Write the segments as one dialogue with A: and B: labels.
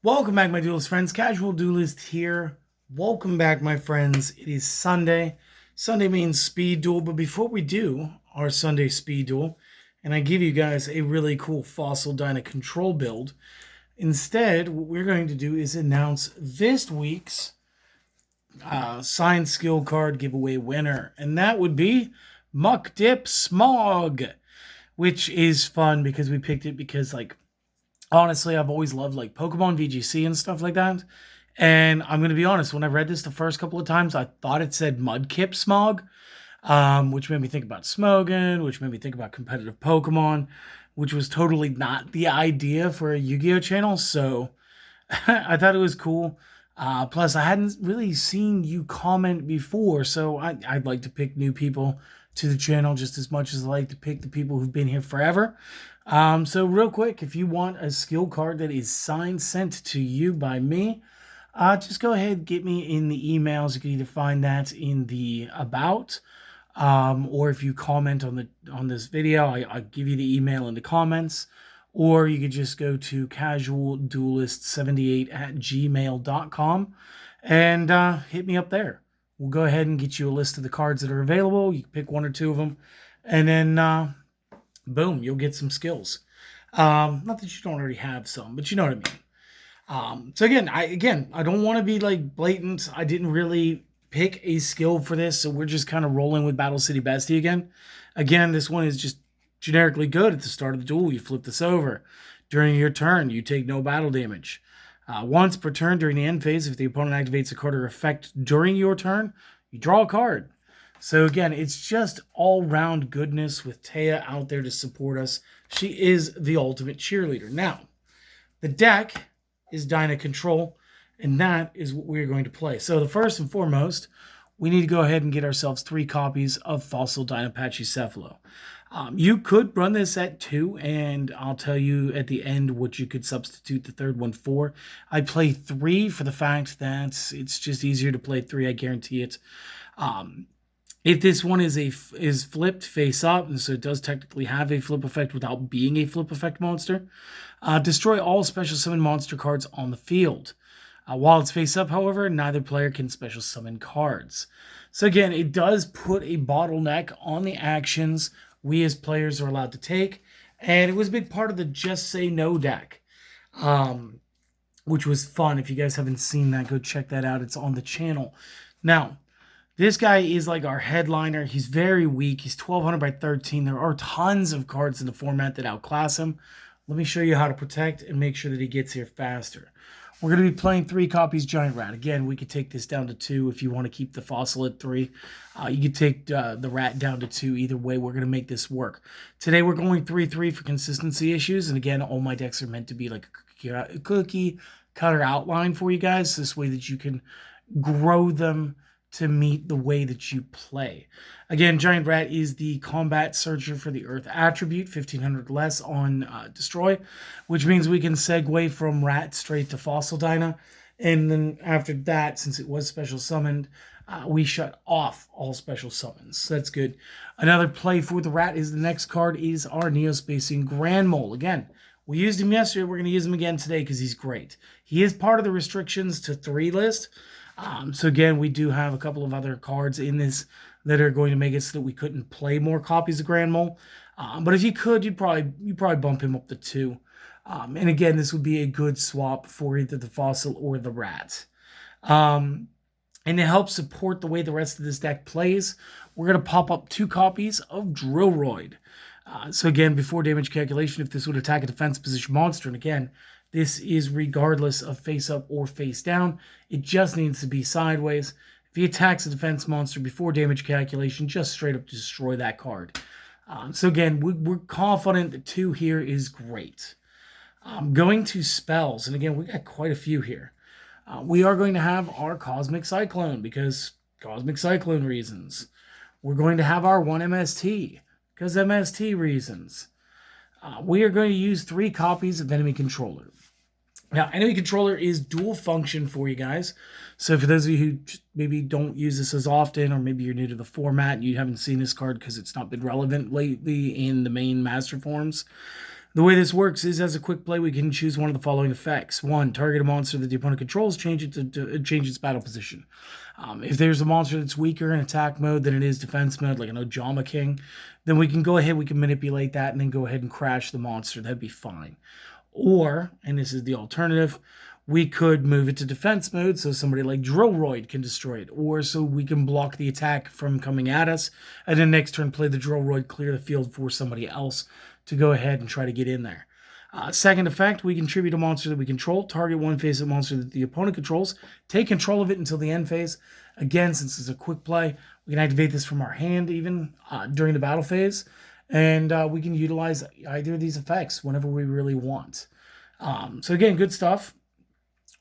A: Welcome back, my duelist friends. Casual Duelist here. Welcome back, my friends. It is Sunday. Sunday means speed duel, but before we do our Sunday speed duel, and I give you guys a really cool Fossil Dyna control build, instead, what we're going to do is announce this week's signed skill card giveaway winner, and that would be Muck Dip Smog, which is fun because we picked it because, honestly, I've always loved Pokemon VGC and stuff like that. And I'm going to be honest, when I read this the first couple of times, I thought it said Mudkip Smog, which made me think about Smogon, which made me think about competitive Pokemon, which was totally not the idea for a Yu-Gi-Oh channel. So I thought it was cool. Plus, I hadn't really seen you comment before, so I'd like to pick new people to the channel just as much as I like to pick the people who've been here forever. So real quick, if you want a skill card that is signed, sent to you by me, just go ahead and get me in the emails. You can either find that in the about, or if you comment on this video, I give you the email in the comments, or you could just go to casualduelist78@gmail.com and hit me up there. We'll go ahead and get you a list of the cards that are available. You can pick one or two of them, and then boom, you'll get some skills. Not that you don't already have some, but you know what I mean. So again, I don't want to be blatant. I didn't really pick a skill for this, so we're just kind of rolling with Battle City Bestie again. Again, this one is just generically good. At the start of the duel, you flip this over. During your turn, you take no battle damage. Once per turn during the end phase, if the opponent activates a card or effect during your turn, you draw a card. So again, it's just all-round goodness with Taya out there to support us. She is the ultimate cheerleader. Now, the deck is Dyna Control, and that is what we're going to play. So the first and foremost, we need to go ahead and get ourselves 3 copies of Fossil Dyna Pachycephalo. You could run this at 2, and I'll tell you at the end what you could substitute the third one for. I play 3 for the fact that it's just easier to play 3, I guarantee it. If this one is flipped face up, and so it does technically have a flip effect without being a flip effect monster, destroy all special summon monster cards on the field. While it's face up, however, neither player can special summon cards. So again, it does put a bottleneck on the actions we as players are allowed to take, and it was a big part of the Just Say No deck, which was fun. If you guys haven't seen that, go check that out. It's on the channel. Now, this guy is like our headliner. He's very weak. He's 1200 by 13. There are tons of cards in the format that outclass him. Let me show you how to protect and make sure that he gets here faster. We're going to be playing 3 copies Giant Rat. Again, we could take this down to 2 if you want to keep the Fossil at 3. You could take the Rat down to 2. Either way, we're going to make this work. Today, we're going 3-3 for consistency issues. And again, all my decks are meant to be like a cookie cutter outline for you guys. This way that you can grow them to meet the way that you play. Again, Giant Rat is the combat searcher for the Earth attribute, 1500 less on Destroy, which means we can segue from Rat straight to Fossil Dyna. And then after that, since it was special summoned, we shut off all special summons. So that's good. Another play for the Rat is the next card is our Neospacing Grand Mole. Again, we used him yesterday. We're going to use him again today because he's great. He is part of the restrictions to 3 list. So again, we do have a couple of other cards in this that are going to make it so that we couldn't play more copies of Grand Mole. But if you could, you'd probably bump him up to 2. And again, this would be a good swap for either the Fossil or the Rat. And to help support the way the rest of this deck plays, we're going to pop up 2 copies of Drillroid. So again, before damage calculation, if this would attack a defense position monster, and again, this is regardless of face up or face down. It just needs to be sideways. If he attacks a defense monster before damage calculation, just straight up destroy that card. So again, we're confident that 2 here is great. Going to spells, and again, we got quite a few here. We are going to have our Cosmic Cyclone, because Cosmic Cyclone reasons. We're going to have our 1 MST, because MST reasons. We are going to use 3 copies of Enemy Controller. Now, Enemy Controller is dual function for you guys. So for those of you who maybe don't use this as often, or maybe you're new to the format and you haven't seen this card because it's not been relevant lately in the main master forms, The way this works is, as a quick play, we can choose one of the following effects. 1, target a monster that the opponent controls, change its battle position. If there's a monster that's weaker in attack mode than it is defense mode, like an Ojama King, then we can go ahead, we can manipulate that and then go ahead and crash the monster. That'd be fine. Or, and this is the alternative, we could move it to defense mode so somebody like Drillroid can destroy it, or so we can block the attack from coming at us, and then next turn play the Drillroid, clear the field for somebody else to go ahead and try to get in there. Second effect, we can tribute a monster that we control, target one face-up monster that the opponent controls, take control of it until the end phase. Again, since it's a quick play, we can activate this from our hand even during the battle phase, and we can utilize either of these effects whenever we really want. So again, good stuff.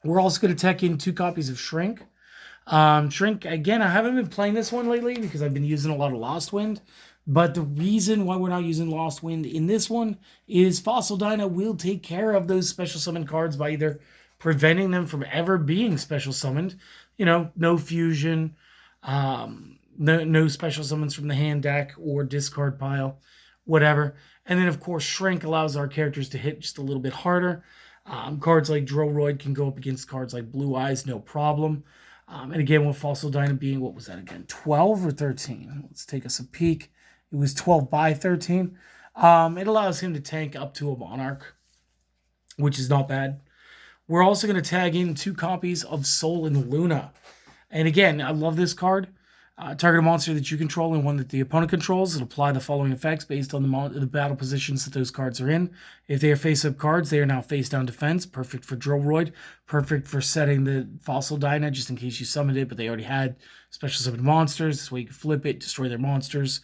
A: We're also going to tech in 2 copies of Shrink. Shrink, again, I haven't been playing this one lately because I've been using a lot of Lost Wind. But the reason why we're not using Lost Wind in this one is Fossil Dyna will take care of those special summon cards by either preventing them from ever being special summoned, no fusion, no special summons from the hand deck or discard pile, whatever. And then, of course, Shrink allows our characters to hit just a little bit harder. Cards like Drillroid can go up against cards like Blue Eyes, no problem. And again, with Fossil Dyna being, what was that again, 12 or 13? Let's take us a peek. It was 12 by 13. It allows him to tank up to a Monarch, which is not bad. We're also going to tag in 2 copies of Sol and Luna. And again, I love this card. Target a monster that you control and one that the opponent controls, and apply the following effects based on the battle positions that those cards are in. If they are face-up cards, they are now face-down defense. Perfect for Drillroid. Perfect for setting the Fossil Dyna, just in case you summoned it, but they already had special summoned monsters. This way you can flip it, destroy their monsters.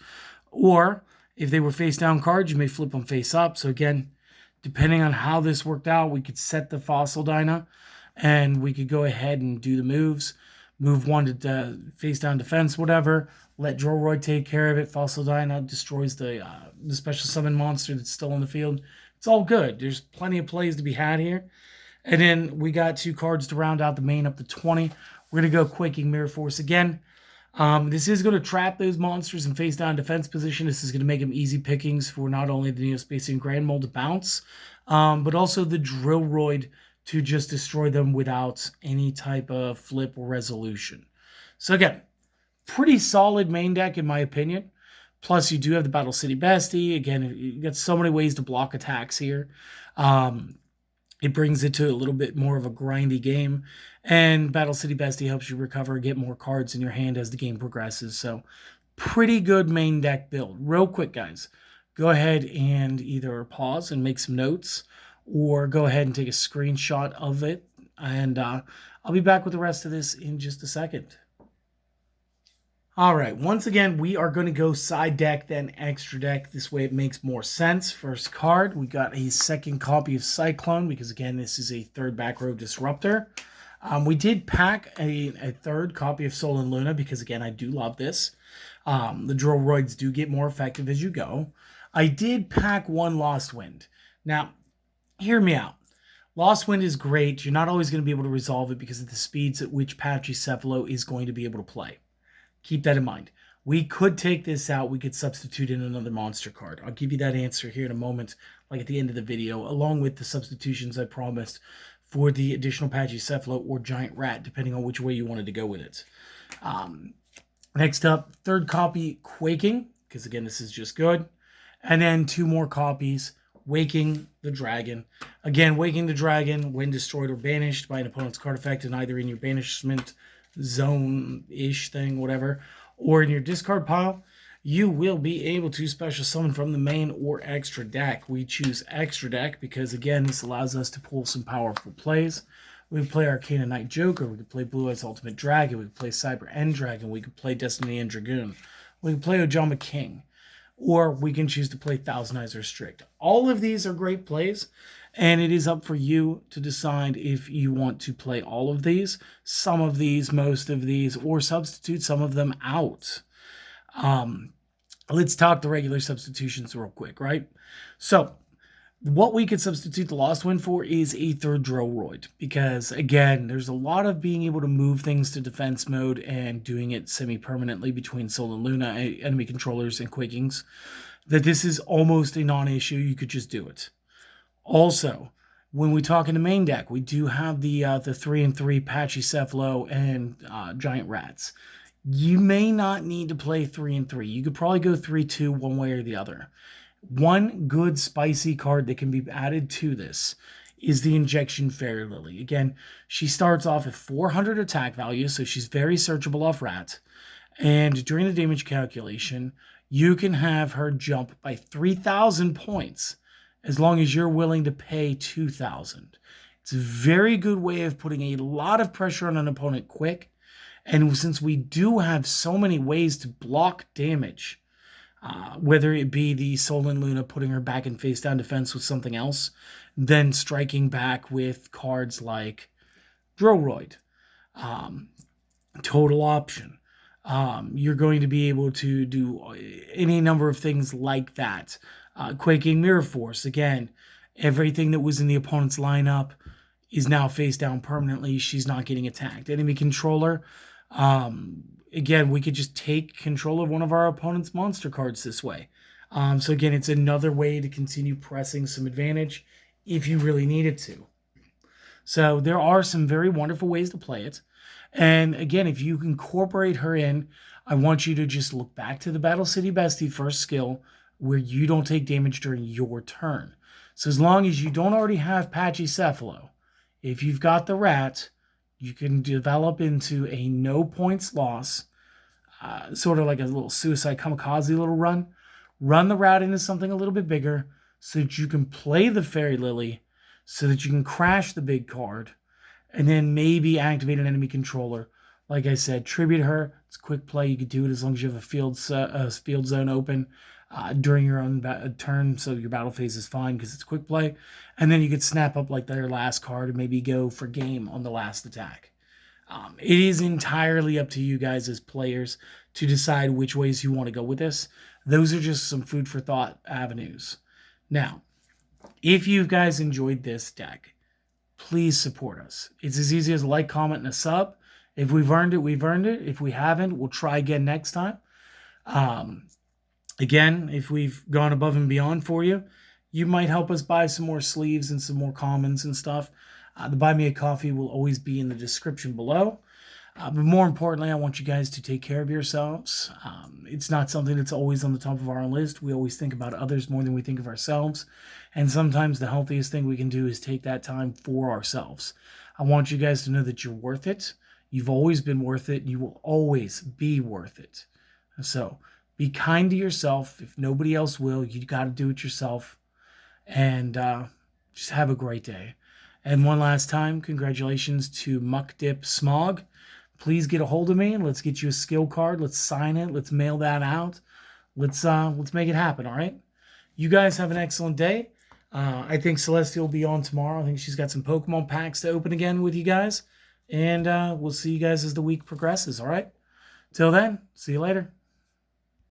A: Or, if they were face-down cards, you may flip them face-up. So again, depending on how this worked out, we could set the Fossil Dyna, and we could go ahead and do the moves. Move one to face-down defense, whatever. Let Drillroid take care of it. Fossil Dyna destroys the special summon monster that's still in the field. It's all good. There's plenty of plays to be had here. And then we got 2 cards to round out the main up to 20. We're going to go Quaking Mirror Force again. This is going to trap those monsters in face-down defense position. This is going to make them easy pickings for not only the Neospacian Grand Mole to bounce, but also the Drillroid to just destroy them without any type of flip or resolution. So again, pretty solid main deck in my opinion. Plus, you do have the Battle City Bestie. Again, you got so many ways to block attacks here. It brings it to a little bit more of a grindy game. And Battle City Bestie helps you recover, get more cards in your hand as the game progresses. So, pretty good main deck build. Real quick, guys. Go ahead and either pause and make some notes, or go ahead and take a screenshot of it. And I'll be back with the rest of this in just a second. All right, once again, we are going to go side deck, then extra deck. This way it makes more sense. First card, we got a second copy of Cyclone, because again, this is a third back row disruptor. We did pack a third copy of Sol and Luna, because again, I do love this. The Drillroids do get more effective as you go. I did pack 1 Lost Wind. Now, hear me out. Lost Wind is great. You're not always going to be able to resolve it because of the speeds at which Pachycephalo is going to be able to play. Keep that in mind. We could take this out. We could substitute in another monster card. I'll give you that answer here in a moment, like at the end of the video, along with the substitutions I promised for the additional Pachycephalo or Giant Rat, depending on which way you wanted to go with it. Next up, third copy, Quaking, because again, this is just good. And then 2 more copies, Waking the Dragon. Again, Waking the Dragon, when destroyed or banished by an opponent's card effect, and either in your banishment zone-ish thing, whatever, or in your discard pile, you will be able to special summon from the main or extra deck. We choose extra deck because, again, this allows us to pull some powerful plays. We could play Arcana Knight Joker, we could play Blue Eyes Ultimate Dragon, we could play Cyber End Dragon, we could play Destiny End Dragoon, we could play Ojama King, or we can choose to play Thousand Eyes or Strict. All of these are great plays, and it is up for you to decide if you want to play all of these, some of these, most of these, or substitute some of them out. Let's talk the regular substitutions real quick, right? So, what we could substitute the Lost Wind for is a third Drillroid, because again, there's a lot of being able to move things to defense mode and doing it semi-permanently between Sol and Luna, enemy controllers, and Quakings, that this is almost a non-issue. You could just do it. Also, when we talk in the main deck, we do have the 3/3 Pachycephalo and Giant Rats. You may not need to play 3/3. You could probably go 3/2 one way or the other. One good spicy card that can be added to this is the Injection Fairy Lily. Again, she starts off at 400 attack value, so she's very searchable off Rat. And during the damage calculation, you can have her jump by 3,000 points as long as you're willing to pay 2,000. It's a very good way of putting a lot of pressure on an opponent quick. And since we do have so many ways to block damage, whether it be the Solan Luna putting her back in face down defense with something else, then striking back with cards like Droroid, Total Option. You're going to be able to do any number of things like that. Quaking Mirror Force, again, everything that was in the opponent's lineup is now face down permanently. She's not getting attacked. Enemy Controller, again, we could just take control of one of our opponent's monster cards this way. So again, it's another way to continue pressing some advantage if you really needed to. So there are some very wonderful ways to play it. And again, if you incorporate her in, I want you to just look back to the Battle City Bestie first skill where you don't take damage during your turn. So as long as you don't already have Pachycephalo, if you've got the Rat, you can develop into a no points loss, sort of like a little suicide kamikaze little run. Run the Rat into something a little bit bigger so that you can play the Fairy Lily, so that you can crash the big card, and then maybe activate an enemy controller. Like I said, tribute her. It's quick play. You could do it as long as you have a field zone open during your own turn, so your battle phase is fine because it's quick play. And then you could snap up like their last card and maybe go for game on the last attack. It is entirely up to you guys as players to decide which ways you want to go with this. Those are just some food for thought avenues. Now, if you guys enjoyed this deck, please support us. It's as easy as a like, comment, and a sub. If we've earned it, we've earned it. If we haven't, we'll try again next time. Again, if we've gone above and beyond for you, you might help us buy some more sleeves and some more commons and stuff. The Buy Me a Coffee will always be in the description below. But more importantly, I want you guys to take care of yourselves. It's not something that's always on the top of our list. We always think about others more than we think of ourselves. And sometimes the healthiest thing we can do is take that time for ourselves. I want you guys to know that you're worth it. You've always been worth it. You will always be worth it. So be kind to yourself. If nobody else will, you got to do it yourself. And just have a great day. And one last time, congratulations to Muck Dip Smog. Please get a hold of me and let's get you a skill card. Let's sign it. Let's mail that out. Let's make it happen, all right? You guys have an excellent day. I think Celestia will be on tomorrow. I think she's got some Pokemon packs to open again with you guys. And we'll see you guys as the week progresses, all right? Till then, see you later.